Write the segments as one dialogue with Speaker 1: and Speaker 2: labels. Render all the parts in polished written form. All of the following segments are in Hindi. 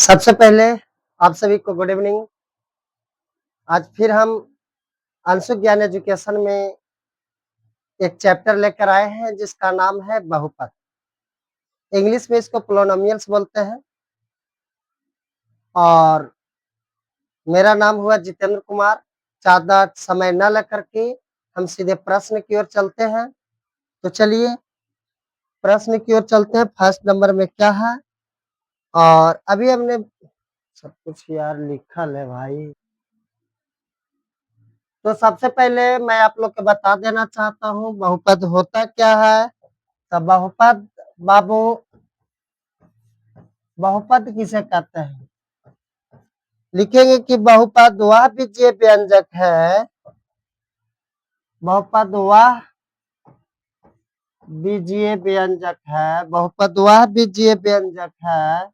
Speaker 1: सबसे पहले आप सभी को गुड इवनिंग। आज फिर हम अंशु ज्ञान एजुकेशन में एक चैप्टर लेकर आए हैं जिसका नाम है बहुपद। इंग्लिश में इसको पोलिनोमियल्स बोलते हैं। और मेरा नाम हुआ जितेंद्र कुमार। ज़्यादा समय न लेकर के हम सीधे प्रश्न की ओर चलते हैं। तो चलिए प्रश्न की ओर चलते हैं। फर्स्ट नंबर में क्या है, और अभी हमने सब कुछ यार लिखल है भाई। तो सबसे पहले मैं आप लोग को बता देना चाहता हूँ बहुपद होता क्या है। तो बहुपद बाबू, बहुपद किसे कहते हैं? लिखेंगे कि बहुपद वह बीजीय व्यंजक है, बहुपद वह बीजीय व्यंजक है, बहुपद वह बीजीय व्यंजक है,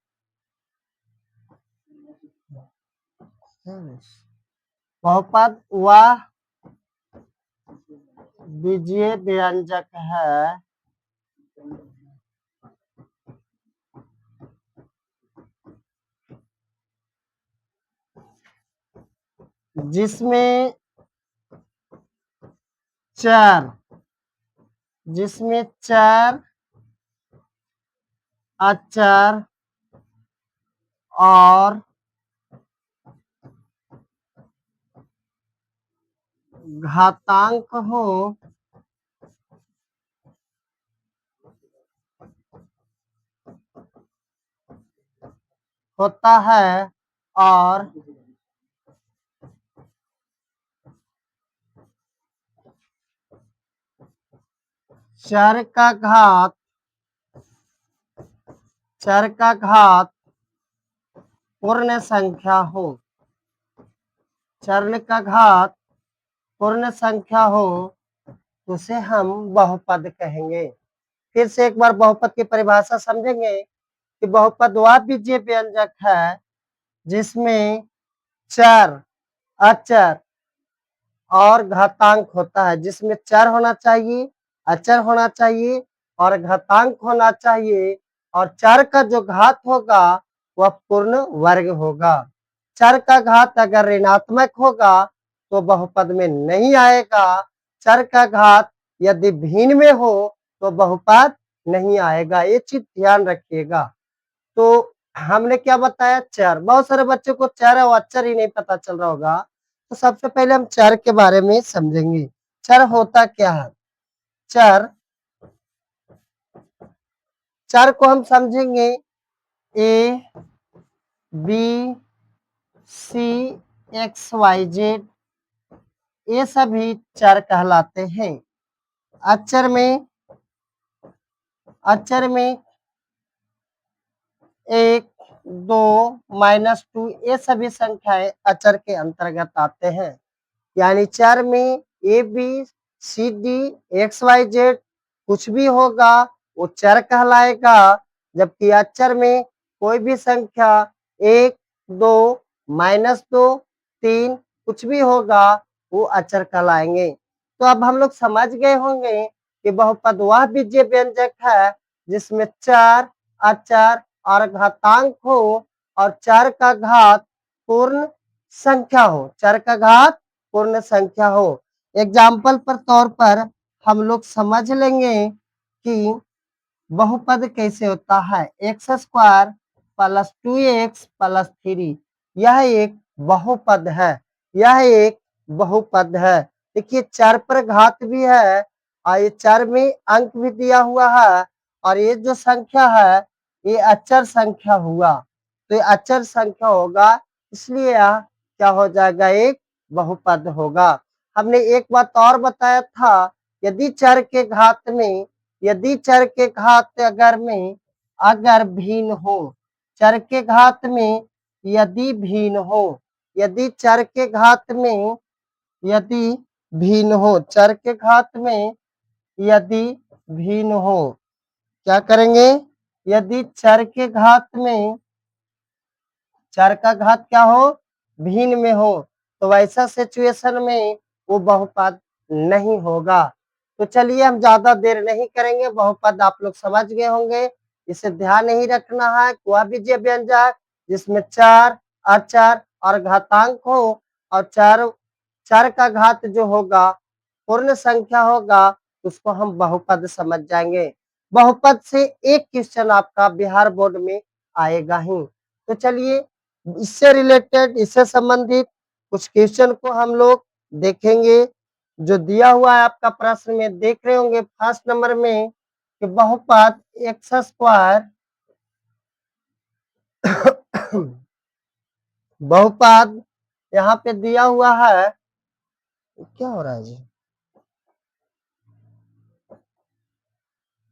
Speaker 1: बहुपद वह बीजीय व्यंजक है जिसमें चार अचर और घातांक हो, होता है, और चर का घात पूर्ण संख्या हो, चर का घात पूर्ण संख्या हो, उसे हम बहुपद कहेंगे। फिर से एक बार बहुपद की परिभाषा समझेंगे कि बहुपद वह बीजीय व्यंजक है जिसमें चर अचर और घातांक होता है, जिसमें चर होना चाहिए, अचर होना चाहिए और घातांक होना चाहिए, और चर का जो घात होगा वह पूर्ण वर्ग होगा। चर का घात अगर ऋणात्मक होगा तो बहुपद में नहीं आएगा। चर का घात यदि भिन्न में हो तो बहुपद नहीं आएगा, ये चीज ध्यान रखिएगा। तो हमने क्या बताया, चर। बहुत सारे बच्चों को चर और अचर ही नहीं पता चल रहा होगा। तो सबसे पहले हम चर के बारे में समझेंगे। चर होता क्या है? चर को हम समझेंगे a b c x y z, ये सभी चर कहलाते हैं। अचर में 1, 2, -2 ये सभी संख्याएं अचर के अंतर्गत आते हैं। यानी चर में a b c d x y z कुछ भी होगा वो चर कहलाएगा, जबकि अचर में कोई भी संख्या 1, 2, -2, 3 कुछ भी होगा वो अचर कहलाएंगे। तो अब हम लोग समझ गए होंगे कि बहुपद वह बीजीय व्यंजक है जिसमें चर अचर और घातांक हो और चर का घात पूर्ण संख्या हो, चर का घात पूर्ण संख्या हो। एग्जाम्पल पर तौर पर हम लोग समझ लेंगे कि बहुपद कैसे होता है। X square plus 2x plus 3 यह एक बहुपद है, यह एक बहुपद है। देखिए चर पर घात भी है और ये चर में अंक भी दिया हुआ है, और ये जो संख्या है ये अचर संख्या हुआ, तो ये अचर संख्या होगा, इसलिए यह क्या हो जाएगा, एक बहुपद होगा। हमने एक बात और बताया था, यदि चर के घात में अगर भिन्न हो, चर के घात में यदि भिन्न हो, यदि चर के घात में यदि भिन्न हो, चर के घात में यदि भिन्न हो, क्या करेंगे, यदि चर के घात में चर का घात क्या हो, भिन्न में हो, तो वैसा सिचुएशन में वो बहुपद नहीं होगा। तो चलिए हम ज्यादा देर नहीं करेंगे, बहुपद आप लोग समझ गए होंगे, इसे ध्यान नहीं रखना है। वह बीजीय व्यंजक जिसमें 4 अचर और घातांक हो, और चार का घात जो होगा पूर्ण संख्या होगा, उसको हम बहुपद समझ जाएंगे। बहुपद से एक क्वेश्चन आपका बिहार बोर्ड में आएगा ही। तो चलिए इससे रिलेटेड, इससे संबंधित कुछ क्वेश्चन को हम लोग देखेंगे। जो दिया हुआ है आपका प्रश्न में देख रहे होंगे फर्स्ट नंबर में कि बहुपद एक्स स्क्वायर बहुपद यहाँ पे दिया हुआ है, क्या हो रहा है जी,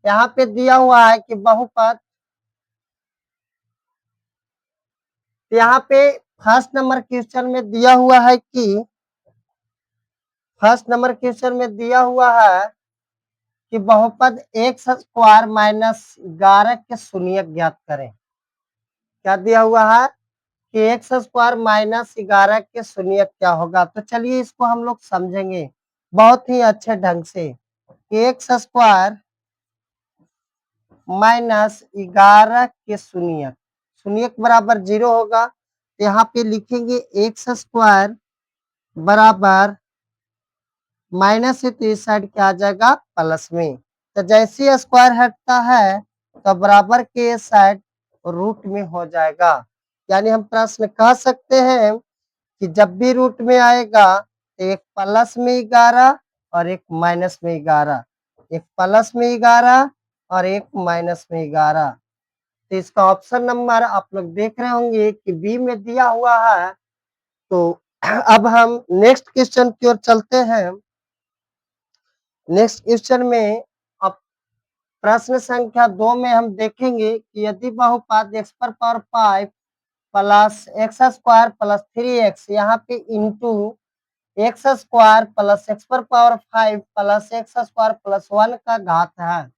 Speaker 1: यहाँ पे दिया हुआ है कि बहुपद, यहाँ पे फर्स्ट नंबर क्वेश्चन में दिया हुआ है कि फर्स्ट नंबर क्वेश्चन में दिया हुआ है कि बहुपद एक्स स्क्वायर माइनस 11 के शून्यक ज्ञात करें। क्या दिया हुआ है कि एक्स स्क्वायर माइनस 11 के शून्यक क्या होगा। तो चलिए इसको हम लोग समझेंगे बहुत ही अच्छे ढंग से कि एक्स स्क्वायर माइनस 11 के शून्यक, शून्यक बराबर 0 होगा। तो यहाँ पे लिखेंगे एक्स स्क्वायर बराबर माइनस से तो इस साइड क्या आ जाएगा प्लस में। तो जैसे ही स्क्वायर हटता है तो बराबर के इस साइड रूट में हो जाएगा। यानी हम प्रश्न कह सकते हैं कि जब भी रूट में आएगा तो एक प्लस में 11 और एक माइनस में 11, एक प्लस में 11 और एक माइनस में 11। तो इसका ऑप्शन नंबर आप लोग देख रहे होंगे कि बी में दिया हुआ है। तो अब हम नेक्स्ट क्वेश्चन की ओर चलते हैं। नेक्स्ट क्वेश्चन में अब प्रश्न संख्या 2 में हम देखेंगे कि यदि बहुपद एक्स पर power 5 plus x square plus 3x यहाँ पे into x square plus x पर power 5 plus x square plus 1 का घात है,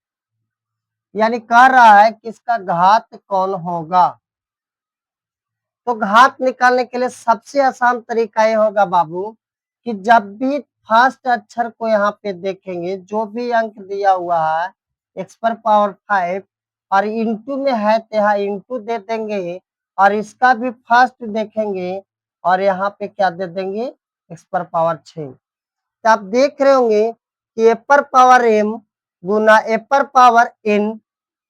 Speaker 1: यानी कह रहा है कि इसका घात कौन होगा। तो घात निकालने के लिए सबसे आसान तरीका ये होगा बाबू कि जब भी फर्स्ट अक्षर को यहाँ पे देखेंगे, जो भी अंक दिया हुआ है एक्स पर पावर 5 और इंटू में है तो यहाँ इंटू दे देंगे, और इसका भी फर्स्ट देखेंगे और यहाँ पे क्या दे देंगे एक्स पर पावर 6। तो आप देख रहे होंगे कि ए पर पावर एम गुना ए पर पावर एन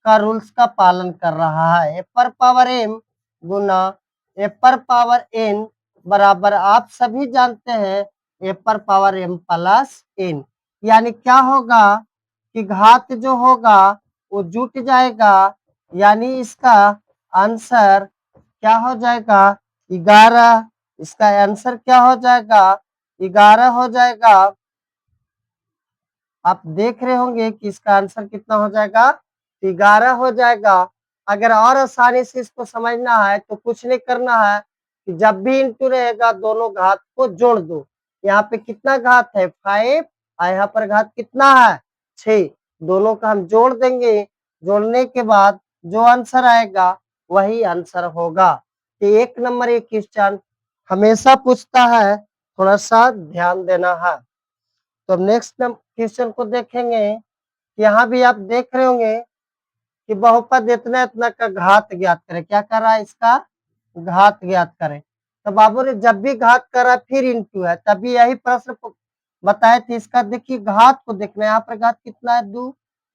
Speaker 1: का रूल्स का पालन कर रहा है। ए पर पावर एम गुना ए पर पावर एन बराबर आप सभी जानते हैं ए पर पावर एम प्लस एन, यानी क्या होगा कि घात जो होगा वो जुट जाएगा, यानी इसका आंसर क्या हो जाएगा 11। इसका आंसर क्या हो जाएगा 11 हो जाएगा। आप देख रहे होंगे कि इसका आंसर कितना हो जाएगा 11 हो जाएगा। अगर और आसानी से इसको समझना है तो कुछ नहीं करना है कि जब भी इंटू रहेगा दोनों घात को जोड़ दो। यहाँ पे कितना घात है 5 और यहाँ पर घात कितना है 6, दोनों का हम जोड़ देंगे। जोड़ने के बाद जो आंसर आएगा वही आंसर होगा। तो एक नंबर एक क्वेश्चन हमेशा पूछता है, थोड़ा सा ध्यान देना है। तो अब नेक्स्ट क्वेश्चन को देखेंगे। यहाँ भी आप देख रहे होंगे कि बहुपद इतना इतना का घात ज्ञात करें। क्या कर रहा है इसका घात ज्ञात करें। तो बाबू ने जब भी घात करा फिर इंटू है, तभी यही प्रश्न बताए थे। इसका देखिए घात को देखना है, यहाँ पर घात कितना है 2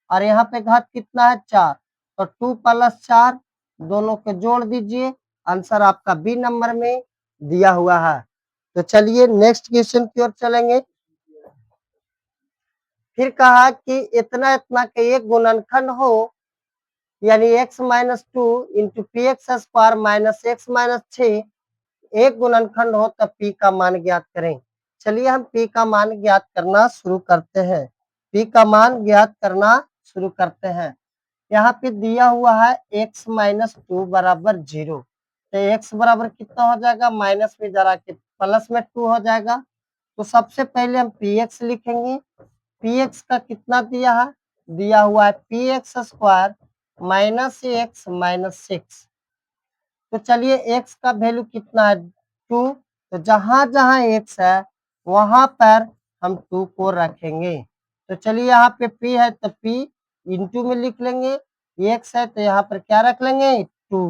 Speaker 1: और यहाँ पे घात कितना है 4, तो 2 प्लस 4 दोनों को जोड़ दीजिए, आंसर आपका बी नंबर में दिया हुआ है। तो चलिए नेक्स्ट क्वेश्चन की ओर चलेंगे। फिर कहा कि इतना इतना का एक गुणनखंड हो, यानी x minus 2 into P x square minus x minus 6 एक गुणनखंड हो तब p का मान ज्ञात करें। चलिए हम p का मान ज्ञात करना शुरू करते हैं। p का मान ज्ञात करना शुरू करते हैं। यहाँ पे दिया हुआ है x माइनस 2 बराबर 0, तो x बराबर कितना हो जाएगा माइनस में जरा के प्लस में 2 हो जाएगा। तो सबसे पहले हम px लिखेंगे। px का कितना दिया है, दिया हुआ है P x square minus x minus 6। तो चलिए x का वैल्यू कितना है 2, तो जहां जहां x है वहां पर हम 2 को रखेंगे। तो चलिए यहाँ पे p है तो p इंटू में लिख लेंगे, x है तो यहाँ पर क्या रख लेंगे 2।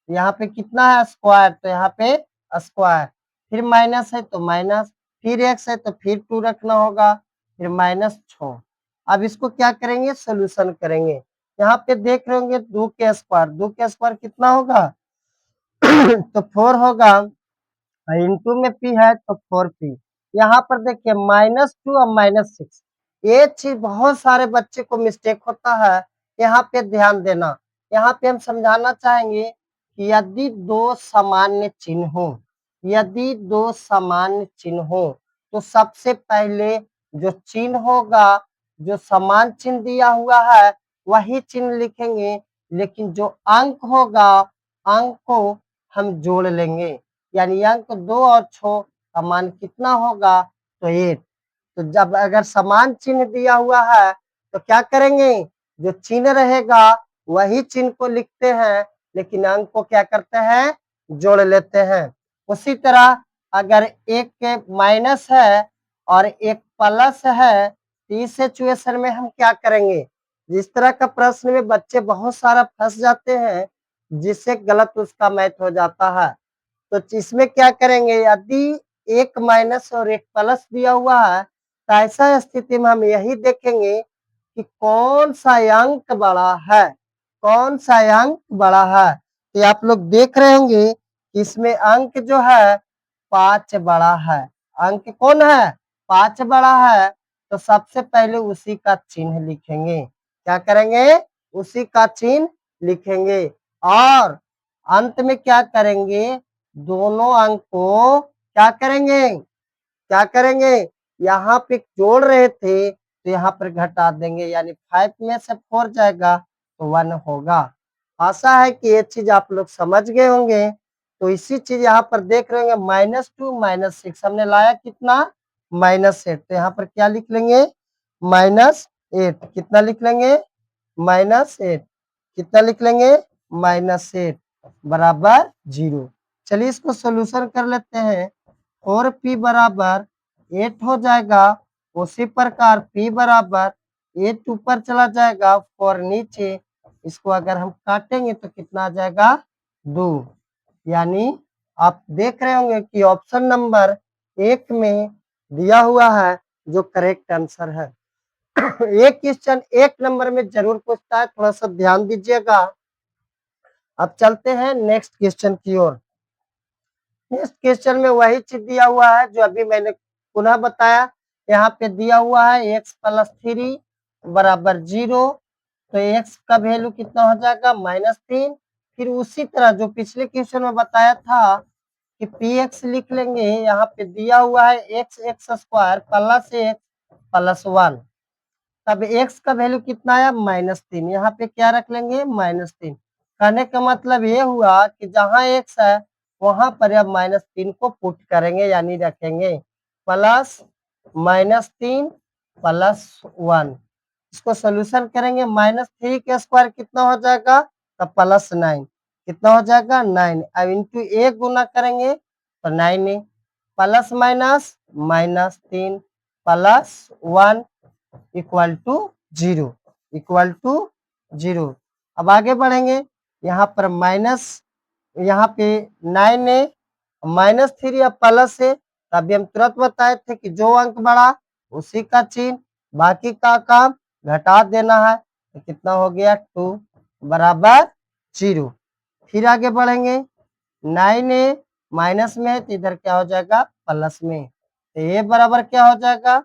Speaker 1: यहाँ पे कितना है स्क्वायर, तो यहाँ पे स्क्वायर, फिर माइनस है तो माइनस, फिर एक्स है तो फिर 2 रखना होगा, फिर -6। अब इसको क्या करेंगे, सोल्यूशन करेंगे। यहाँ पे देख रहे होंगे 2 के स्क्वायर कितना होगा तो 4 होगा, इंटू में पी है तो 4p। यहाँ पर देखिए -2 और -6, ये चीज बहुत सारे बच्चे को मिस्टेक होता है, यहाँ पे ध्यान देना। यहाँ पे हम समझाना चाहेंगे कि यदि दो सामान्य चिन्ह हो, यदि दो सामान्य चिन्ह हो, तो सबसे पहले जो चिन्ह होगा, जो समान चिन्ह दिया हुआ है वही चिन्ह लिखेंगे, लेकिन जो अंक होगा, अंक को हम जोड़ लेंगे, यानी अंक 2 और 6 का मान कितना होगा, तो 8। तो जब अगर समान चिन्ह दिया हुआ है तो क्या करेंगे, जो चिन्ह रहेगा वही चिन्ह को लिखते हैं, लेकिन अंक को क्या करते हैं, जोड़ लेते हैं। उसी तरह अगर एक के माइनस है और एक प्लस है, तो इस सिचुएशन में हम क्या करेंगे, जिस तरह का प्रश्न में बच्चे बहुत सारा फंस जाते हैं, जिससे गलत उसका मैथ हो जाता है। तो इसमें क्या करेंगे, यदि एक माइनस और एक प्लस दिया हुआ है, तो ऐसा स्थिति में हम यही देखेंगे कि कौन सा अंक बड़ा है, कौन सा अंक बड़ा है। तो आप लोग देख रहे होंगे कि इसमें अंक जो है 5 बड़ा है, अंक कौन है, 5 बड़ा है, तो सबसे पहले उसी का चिन्ह लिखेंगे। क्या करेंगे, उसी का चिन्ह लिखेंगे, और अंत में क्या करेंगे, दोनों अंक को क्या करेंगे, क्या करेंगे, यहाँ पे जोड़ रहे थे तो यहाँ पर घटा देंगे, यानी 5 में से 4 जाएगा तो 1 होगा। आशा है कि ये चीज आप लोग समझ गए होंगे। तो इसी चीज यहाँ पर देख रहे होंगे, -2 -6 हमने लाया कितना, -8, तो यहाँ पर क्या लिख लेंगे, -8, कितना लिख लेंगे, -8, कितना लिख लेंगे, -8 बराबर 0। चलिए इसको सोल्यूशन कर लेते हैं। 4p बराबर 8 हो जाएगा, उसी प्रकार p बराबर 8 ऊपर चला जाएगा, 4 नीचे, इसको अगर हम काटेंगे तो कितना आ जाएगा, 2। यानी आप देख रहे होंगे कि ऑप्शन नंबर 1 में दिया हुआ है जो करेक्ट आंसर है। एक क्वेश्चन 1 नंबर में जरूर पूछता है, थोड़ा सा ध्यान दीजिएगा। अब चलते हैं नेक्स्ट क्वेश्चन की ओर। नेक्स्ट क्वेश्चन में वही चीज दिया हुआ है जो अभी मैंने पुनः बताया। यहाँ पे दिया हुआ है x + 3 बराबर 0, तो x का वैल्यू कितना हो जाएगा, -3। फिर उसी तरह जो पिछले क्वेश्चन में बताया था कि px लिख लेंगे, यहाँ पे दिया हुआ है x² + x + 1, तब x का वैल्यू कितना आया, -3, यहाँ पे क्या रख लेंगे, -3। कहने का मतलब ये हुआ कि जहां x है वहां पर अब -3 को पुट करेंगे, यानी रखेंगे, प्लस -3 + 1। इसको सोल्यूशन करेंगे, -3 के स्क्वायर कितना हो जाएगा, तब +9, कितना हो जाएगा, 9। अब इंटू a गुना करेंगे तो 9, plus minus -3 + 1 equal to 0, equal to 0। अब आगे बढ़ेंगे, यहाँ पर माइनस, यहाँ पे 9 है, -3 या प्लस है, अभी हम तुरंत बताए थे कि जो अंक बढ़ा उसी का चिन्ह, बाकी का काम घटा देना है, तो कितना हो गया, 2 बराबर 0। फिर आगे बढ़ेंगे, 9 है माइनस में है तो इधर क्या हो जाएगा, प्लस में, तो ये बराबर क्या हो जाएगा,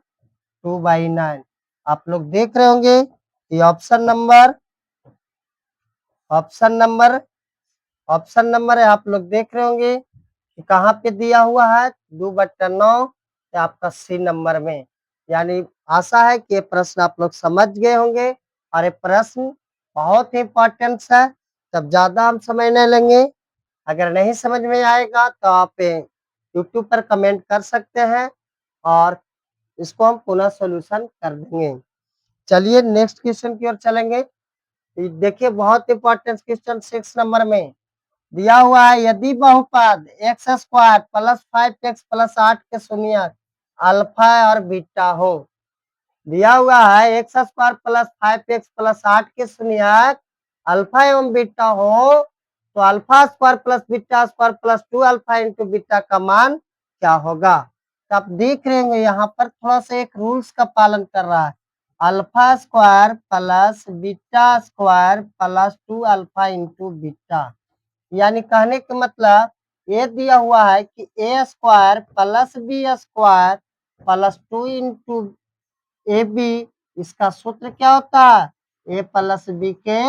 Speaker 1: 2/9। आप लोग देख रहे होंगे कि option number, option number, option number है, आप लोग देख रहे होंगे कि कहाँ पे दिया हुआ है, 2/9, आपका सी नंबर में। यानी आशा है कि ये प्रश्न आप लोग समझ गए होंगे, और ये प्रश्न बहुत ही इंपॉर्टेंट है, तब ज्यादा हम समय नहीं लेंगे। अगर नहीं समझ में आएगा तो आप यूट्यूब पर कमेंट कर सकते हैं, और इसको हम पुनः सोल्यूशन कर देंगे। चलिए नेक्स्ट क्वेश्चन की ओर चलेंगे। देखिए बहुत इंपॉर्टेंट क्वेश्चन 6 नंबर में दिया हुआ है, यदि बहुपद x² + 5x + 8 के शून्यक अल्फा और बीटा हो, दिया हुआ है x² + 5x + 8 के शून्यक अल्फा एवं बीटा हो, तो alpha square plus beta square plus 2 alpha into beta का मान क्या होगा। तो आप देख रहे होंगे यहाँ पर थोड़ा सा एक रूल्स का पालन कर रहा है, alpha square plus beta square plus 2 alpha into beta. यानी कहने का मतलब ये दिया हुआ है कि a square plus b square plus 2 into a b, इसका सूत्र क्या होता है, ए प्लस बी के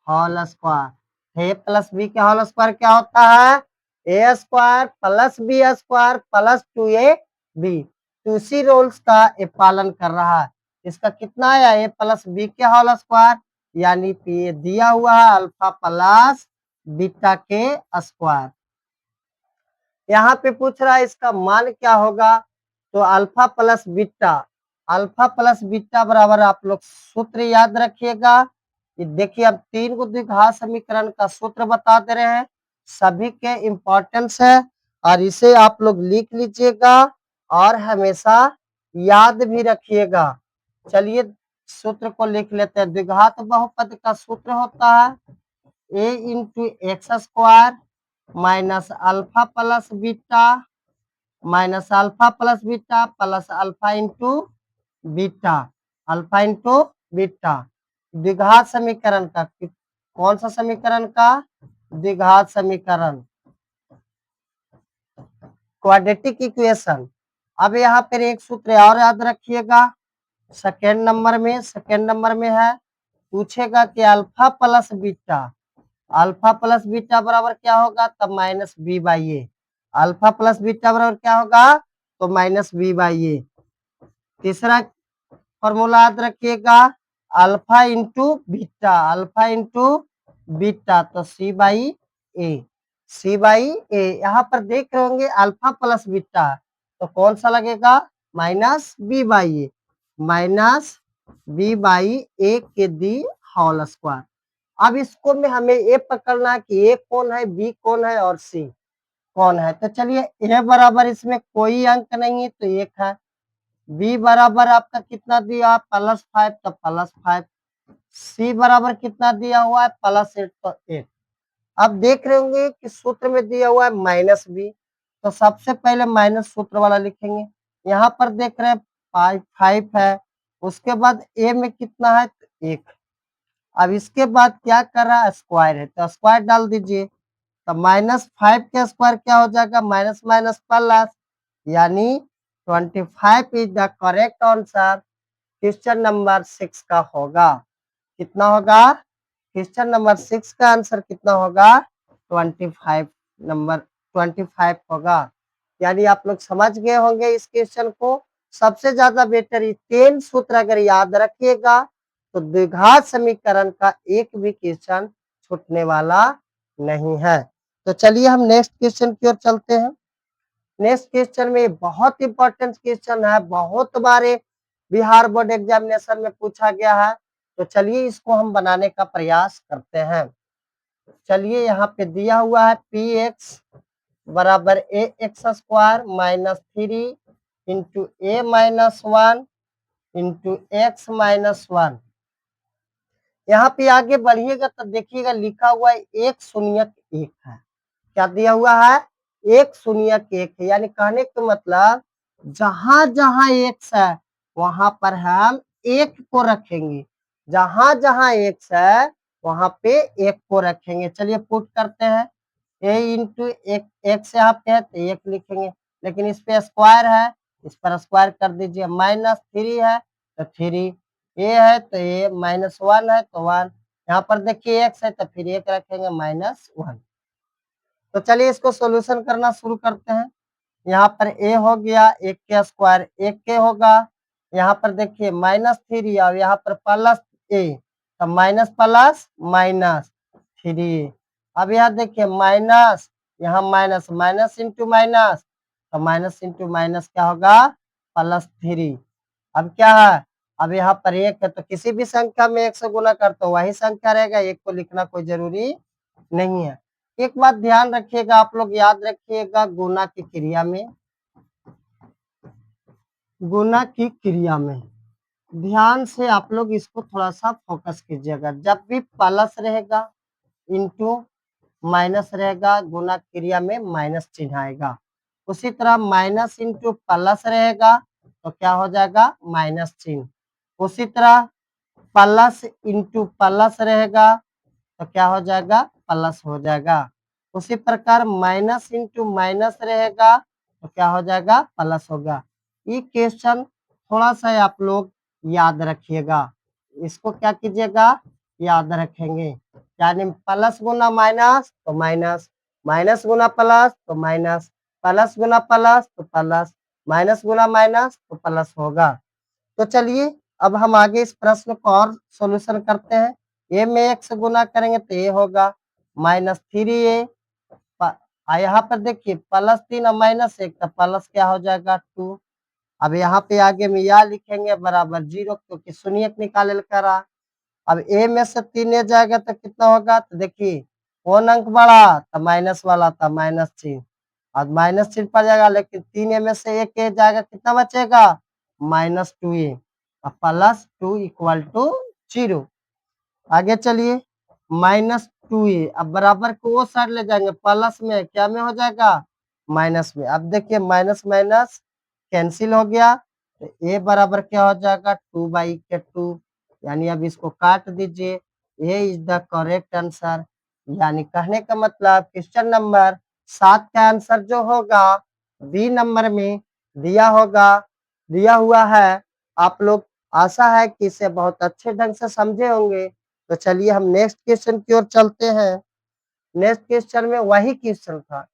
Speaker 1: whole square. A plus b के होल स्क्वायर क्या होता है, a square plus b square plus 2 a b. तो इसी रूल्स का ये पालन कर रहा है। इसका कितना आया, ए प्लस बी के होल स्क्वायर, यानी ये दिया हुआ है अल्फा प्लस बीटा के स्क्वायर। यहाँ पे पूछ रहा है इसका मान क्या होगा, तो अल्फा प्लस बीटा बराबर आप लोग सूत्र याद रखिएगा। ये देखिए अब 3 को द्विघात समीकरण का सूत्र बता दे रहे हैं, सभी के इम्पोर्टेंस है और इसे आप लोग लिख लीजिएगा और हमेशा याद भी रखिएगा। चलिए सूत्र को लिख लेते हैं। द्विघात बहुपद का सूत्र होता है a into x square minus alpha plus beta plus alpha into beta द्विघात समीकरण का, कौन सा समीकरण का, द्विघात समीकरण, क्वाड्रेटिक इक्वेशन। अब यहाँ पर एक सूत्र और याद रखिएगा, सेकेंड नंबर में है, पूछेगा कि अल्फा प्लस बीटा बराबर क्या होगा, तब minus b by a. Alpha plus beta बराबर क्या होगा, तो माइनस बी बाई ए। तीसरा फॉर्मूला याद रखिएगा, अल्फा इंटू बीटा तो सी बाई ए। यहाँ पर देख रहे होंगे अल्फा प्लस बीटा, तो कौन सा लगेगा, माइनस बी बाई ए के दी होल स्क्वायर। अब इसको में हमें ये पकड़ना है कि ए कौन है, बी कौन है और सी कौन है। तो चलिए ए बराबर इसमें कोई अंक नहीं है तो 1 है, बी बराबर आपका कितना दिया +5 तो +5, सी बराबर कितना दिया हुआ है +8 तो 8। अब देख रहे होंगे कि सूत्र में दिया हुआ है माइनस बी, तो सबसे पहले माइनस सूत्र वाला लिखेंगे। यहाँ पर देख रहे हैं 5 है, उसके बाद ए में कितना है तो 1। अब इसके बाद क्या कर रहा है, स्क्वायर है तो स्क्वायर डाल दीजिए, तो -5 का स्क्वायर क्या हो जाएगा, माइनस माइनस प्लस, यानी 25 is the correct answer. Question number 6 का होगा, कितना होगा, क्वेश्चन नंबर 6 का आंसर कितना होगा, 25 होगा। यानी आप लोग समझ गए होंगे इस क्वेश्चन को। सबसे ज्यादा बेटर 3 सूत्र अगर याद रखिएगा तो द्विघात समीकरण का एक भी क्वेश्चन छूटने वाला नहीं है। तो चलिए हम नेक्स्ट क्वेश्चन की ओर चलते हैं। नेक्स्ट क्वेश्चन में बहुत इंपॉर्टेंट क्वेश्चन है, बहुत बारे बिहार बोर्ड एग्जामिनेशन में पूछा गया है। तो चलिए इसको हम बनाने का प्रयास करते हैं। चलिए यहाँ पे दिया हुआ है पी एक्स बराबर ए एक्स स्क्वायर माइनस 3 इंटू ए माइनस 1 इंटू एक्स माइनस 1। यहाँ पे आगे बढ़िएगा तो देखिएगा लिखा हुआ है 1 है, क्या दिया हुआ है, 1 है। यानी कहने का मतलब जहां जहां एक्स है वहां पर हम 1 को रखेंगे, जहां जहां एक्स है वहां पे 1 को रखेंगे। चलिए पुट करते हैं, ए इंटू एक्स यहाँ पे है तो 1 लिखेंगे, लेकिन इस पे स्क्वायर है, इस पर स्क्वायर कर दीजिए। -3 है तो 3, ए है तो ए, -1 है तो 1, यहाँ पर देखिए एक्स है तो फिर 1 रखेंगे -1। तो चलिए इसको सॉल्यूशन करना शुरू करते हैं। यहाँ पर ए हो गया, 1 के स्क्वायर 1 के होगा, यहाँ पर देखिए -3 और यहाँ पर प्लस ए, तो माइनस प्लस माइनस 3। अब यहाँ देखिए माइनस, यहाँ माइनस माइनस इंटू माइनस, तो माइनस इंटू माइनस क्या होगा, +3। अब क्या है, अब यहाँ पर 1 है तो किसी भी संख्या में 1 से गुना कर तो वही संख्या रहेगा, 1 को लिखना कोई जरूरी नहीं है। एक बात ध्यान रखिएगा, आप लोग याद रखिएगा, गुना की क्रिया में ध्यान से आप लोग इसको थोड़ा सा फोकस कीजिएगा। जब भी प्लस रहेगा इंटू माइनस रहेगा, गुना क्रिया में माइनस चिन्ह आएगा। उसी तरह माइनस इंटू प्लस रहेगा तो क्या हो जाएगा, माइनस चिन्ह। उसी तरह प्लस इंटू प्लस रहेगा तो क्या हो जाएगा, प्लस हो जाएगा। उसी प्रकार माइनस इंटू माइनस रहेगा तो क्या हो जाएगा, प्लस होगा। ये क्वेश्चन थोड़ा सा आप लोग याद रखिएगा, इसको क्या कीजिएगा, याद रखेंगे। यानी प्लस गुना माइनस तो माइनस, माइनस गुना प्लस तो माइनस, प्लस गुना प्लस तो प्लस, माइनस गुना माइनस तो प्लस होगा। तो चलिए अब हम आगे इस प्रश्न को और सॉल्यूशन करते हैं। ए में एक से गुना करेंगे तो ए होगा माइनस 3a। यहाँ पर देखिए प्लस 3 और माइनस 1 तो प्लस क्या हो जाएगा 2। अब यहाँ पे आगे में या लिखेंगे बराबर 0 क्योंकि शून्य निकाले करा। अब ए में से 3 ए जाएगा तो कितना होगा, तो देखिए कौन अंक बड़ा तो माइनस वाला था, माइनस चिन्ह। और माइनस चिन्ह पड़ जाएगा, लेकिन 3 ए में से एक ए जाएगा, कितना बचेगा, minus 2a। Plus 2 equal to 0। आगे चलिए -2a, अब बराबर को वो साइड ले जाएंगे, प्लस में क्या में हो जाएगा, माइनस में। अब देखिए माइनस माइनस कैंसिल हो गया तो a बराबर क्या हो जाएगा, 2/2। यानी अब इसको काट दीजिए, ए इज द करेक्ट आंसर। यानी कहने का मतलब क्वेश्चन नंबर 7 का आंसर जो होगा बी नंबर में दिया होगा, दिया हुआ है। आप लोग आशा है कि इसे बहुत अच्छे ढंग से समझे होंगे। तो चलिए हम नेक्स्ट क्वेश्चन की ओर चलते हैं। नेक्स्ट क्वेश्चन में वही क्वेश्चन था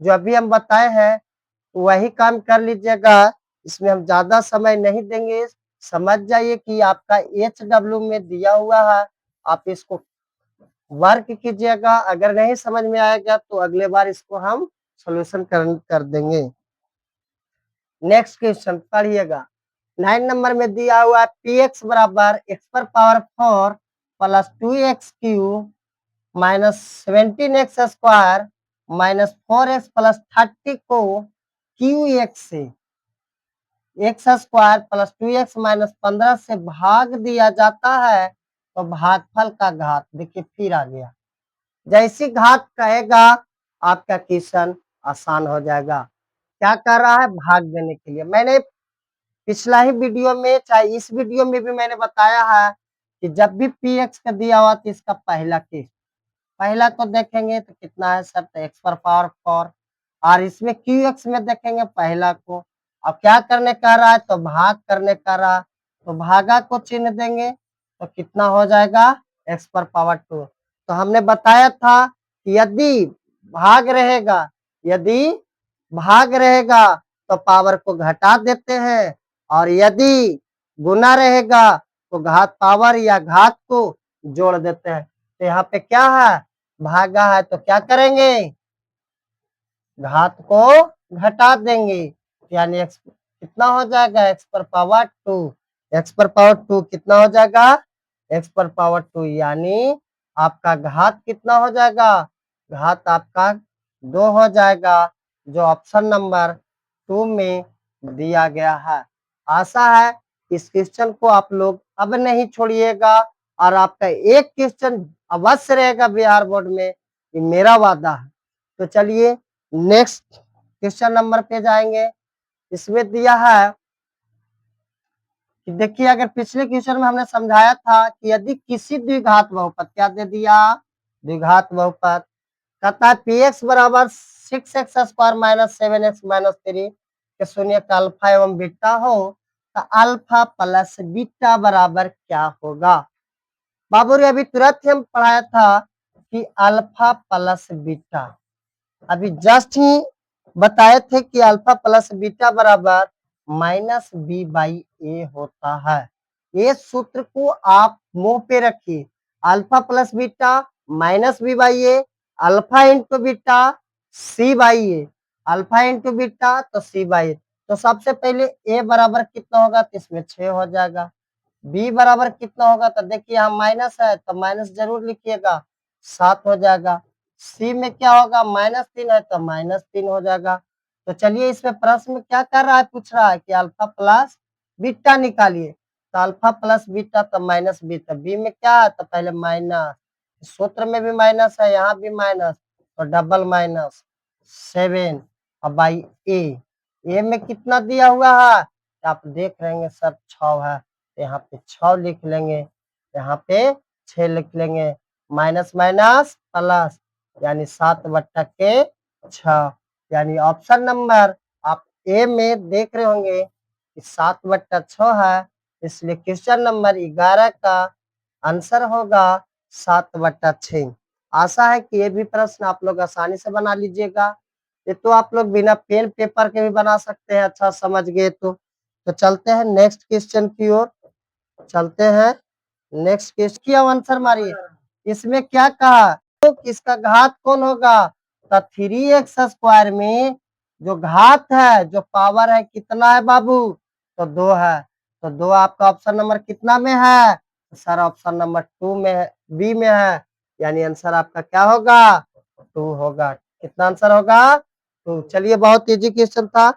Speaker 1: जो अभी हम बताए हैं, वही काम कर लीजिएगा। इसमें हम ज्यादा समय नहीं देंगे, समझ जाइए कि आपका HW में दिया हुआ है, आप इसको वर्क कीजिएगा। अगर नहीं समझ में आएगा तो अगले बार इसको हम सॉल्यूशन कर देंगे। नेक्स्ट क्वेश्चन पढ़िएगा। 9 नंबर में दिया हुआ है पी एक्स बराबर एक्स पर power 4 plus 2x³ minus 17x² minus 4x plus 30 को QX से x² प्लस 2x माइनस 15 से भाग दिया जाता है तो भागफल का घात, देखिए फिर आ गया। जैसी घात कहेगा आपका क्वेश्चन आसान हो जाएगा। क्या कर रहा है, भाग देने के लिए। मैंने पिछला ही वीडियो में चाहे इस वीडियो में भी मैंने बताया है कि जब भी पी एक्स का दिया हुआ तो इसका पहला केस, पहला को देखेंगे तो कितना है सर, तो एक्स पर पावर 4। और इसमें क्यू एक्स में देखेंगे पहला को। अब क्या करने कह रहा है, तो भाग करने कह रहा, तो भागा को चिन्ह देंगे तो कितना हो जाएगा, एक्स पर पावर 2। तो हमने बताया था कि यदि भाग रहेगा, यदि भाग रहेगा तो पावर को घटा देते हैं, और यदि गुना रहेगा तो घात पावर या घात को जोड़ देते हैं। तो यहाँ पे क्या है, भागा है तो क्या करेंगे, घात को घटा देंगे। यानी एक्स कितना हो जाएगा, एक्स पर पावर 2। एक्स पर पावर 2 कितना हो जाएगा, एक्स पर पावर 2। यानी आपका घात कितना हो जाएगा, घात आपका 2 हो जाएगा, जो ऑप्शन नंबर 2 में दिया गया है। आशा है इस क्वेश्चन को आप लोग अब नहीं छोड़िएगा, और आपका एक क्वेश्चन अवश्य रहेगा बिहार बोर्ड में, ये मेरा वादा है। तो चलिए नेक्स्ट क्वेश्चन नंबर पे जाएंगे। इसमें दिया है कि देखिए, अगर पिछले क्वेश्चन में हमने समझाया था कि यदि किसी द्विघात बहुपद, क्या दे दिया, द्विघात बहुपद, कहता है पी एक्स बराबर 6x² माइनस 7x माइनस 3 के शून्य का अल्फा एवं बीटा हो तो अल्फा प्लस बीटा बराबर क्या होगा। बाबू रे अभी तुरंत ही हम पढ़ाया था कि अल्फा प्लस बीटा, अभी जस्ट ही बताए थे कि अल्फा प्लस बीटा बराबर -b/a होता है। ये सूत्र को आप मुंह पे रखिए, alpha plus beta -b/a, alpha into beta c/a, alpha into beta तो c/a। तो सबसे पहले a बराबर कितना होगा, तो इसमें 6 हो जाएगा। b बराबर कितना होगा, तो देखिए यहाँ माइनस है तो माइनस जरूर लिखिएगा, 7 हो जाएगा। सी में क्या होगा, -3 है तो -3 हो जाएगा। तो चलिए इसमें प्रश्न में क्या कर रहा है, पूछ रहा है कि अल्फा प्लस बीटा निकालिए। तो अल्फा प्लस बीटा तो माइनस बीटा, बी में क्या है तो पहले माइनस, सूत्र में भी माइनस है, यहाँ भी माइनस, तो डबल माइनस 7 और बाई ए में कितना दिया हुआ है तो आप देख रहे हैं सर 6 है, तो यहाँ पे 6 लिख लेंगे, यहाँ पे 6 लिख लेंगे, माइनस माइनस प्लस यानी 7/6, यानी ऑप्शन नंबर आप ए में देख रहे होंगे कि 7/6 है, इसलिए क्वेश्चन नंबर 11 का आंसर होगा 7/6। आशा है कि ये भी प्रश्न आप लोग आसानी से बना लीजिएगा। ये तो आप लोग बिना पेन पेपर के भी बना सकते हैं, अच्छा समझ गए तो चलते हैं नेक्स्ट क्वेश्चन की ओर। चलते हैं नेक्स्ट क्वेश्चन की आंसर मारिए। इसमें क्या कहा तो इसका घात कौन होगा, तो 3x² में जो घात है, जो पावर है कितना है बाबू, तो 2 है, तो 2 आपका ऑप्शन नंबर कितना में है, सर ऑप्शन नंबर 2 में है, बी में है, यानी आंसर आपका क्या होगा 2 होगा। कितना आंसर होगा 2। चलिए बहुत इजी क्वेश्चन था,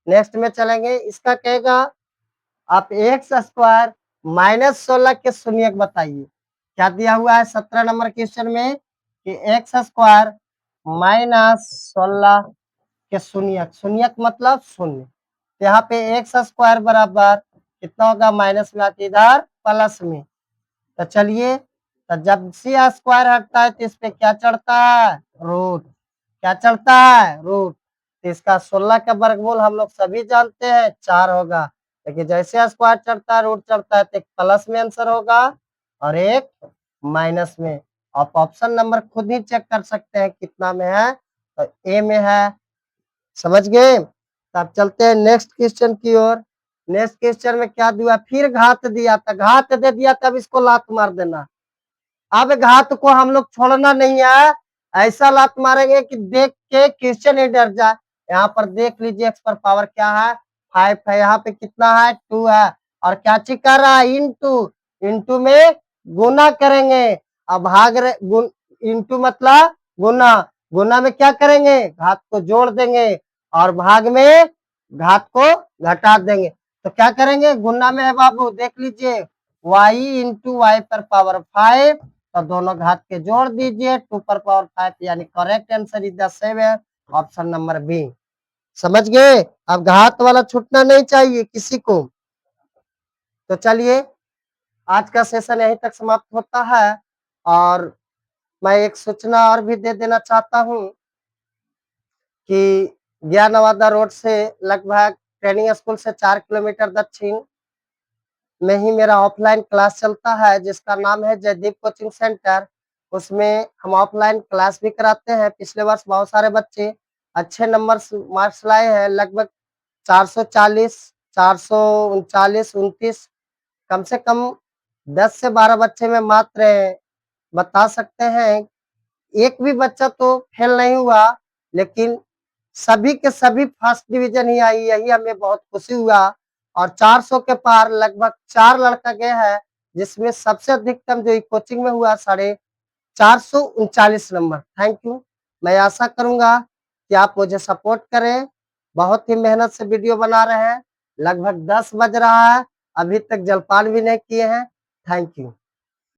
Speaker 1: नेक्स्ट में चलेंगे। इसका कहेगा आप x² -16 के शून्यक बताइए। क्या दिया हुआ है 17 नंबर क्वेश्चन में कि x² -16 के शून्यक, शून्यक मतलब शून्य, तो यहाँ पे x² बराबर कितना होगा, माइनस में आती इधर प्लस में, तो चलिए तो जब सी स्क्वायर हटता है तो इस पे क्या चढ़ता है, रूट, क्या चढ़ता है रूट, तो इसका 16 का वर्गमूल हम लोग सभी जानते हैं 4 होगा, लेकिन जैसे स्क्वायर चढ़ता है रूट चढ़ता है तो एक प्लस में आंसर होगा और एक माइनस में। आप ऑप्शन नंबर खुद ही चेक कर सकते हैं कितना में है, तो ए में है, समझ गए। तो अब चलते हैं नेक्स्ट क्वेश्चन की ओर। नेक्स्ट क्वेश्चन में क्या दिया, फिर घात दिया था, घात दे दिया तब इसको लात मार देना। अब घात को हम लोग छोड़ना नहीं है, ऐसा लात मारेंगे कि देख के क्वेश्चन ही डर जाए। यहाँ पर देख लीजिए एक्स पर पावर क्या है 5 है, यहाँ पे कितना है 2 है, और क्या चीज कर रहा है इंटू, इंटू में गुना करेंगे, अब भाग रहे इंटू मतलब गुना, गुना में क्या करेंगे घात को जोड़ देंगे और भाग में घात को घटा देंगे, तो क्या करेंगे गुना में है बाबू देख लीजिए y इंटू वाई पर पावर 5, तो दोनों घात के जोड़ दीजिए 2 पर पावर 5, यानी correct answer is the 7 option number b. समझ गए, अब घात वाला छूटना नहीं चाहिए किसी को। तो चलिए आज का सेशन यहीं तक समाप्त होता है, और मैं एक सूचना और भी दे देना चाहता हूँ कि ज्ञान नवादा रोड से लगभग ट्रेनिंग स्कूल से 4 किलोमीटर दक्षिण में ही मेरा ऑफलाइन क्लास चलता है, जिसका नाम है जयदीप कोचिंग सेंटर। उसमें हम ऑफलाइन क्लास भी कराते हैं। पिछले वर्ष बहुत सारे बच्चे अच्छे नंबर मार्क्स लाए हैं, लगभग 440, 439, 29, कम से कम 10 से 12 बच्चे में मात्र बता सकते हैं एक भी बच्चा तो फेल नहीं हुआ, लेकिन सभी के सभी फर्स्ट डिवीजन ही आई, यही हमें बहुत खुशी हुआ। और 400 के पार लगभग 4 लड़का गए हैं, जिसमें सबसे अधिकतम जो कोचिंग में हुआ 439 नंबर। Thank you. मैं आशा करूंगा कि आप मुझे सपोर्ट करें। बहुत ही मेहनत से वीडियो बना रहे हैं, लगभग 10 बज रहा है, अभी तक जलपान भी नहीं किए हैं। Thank you.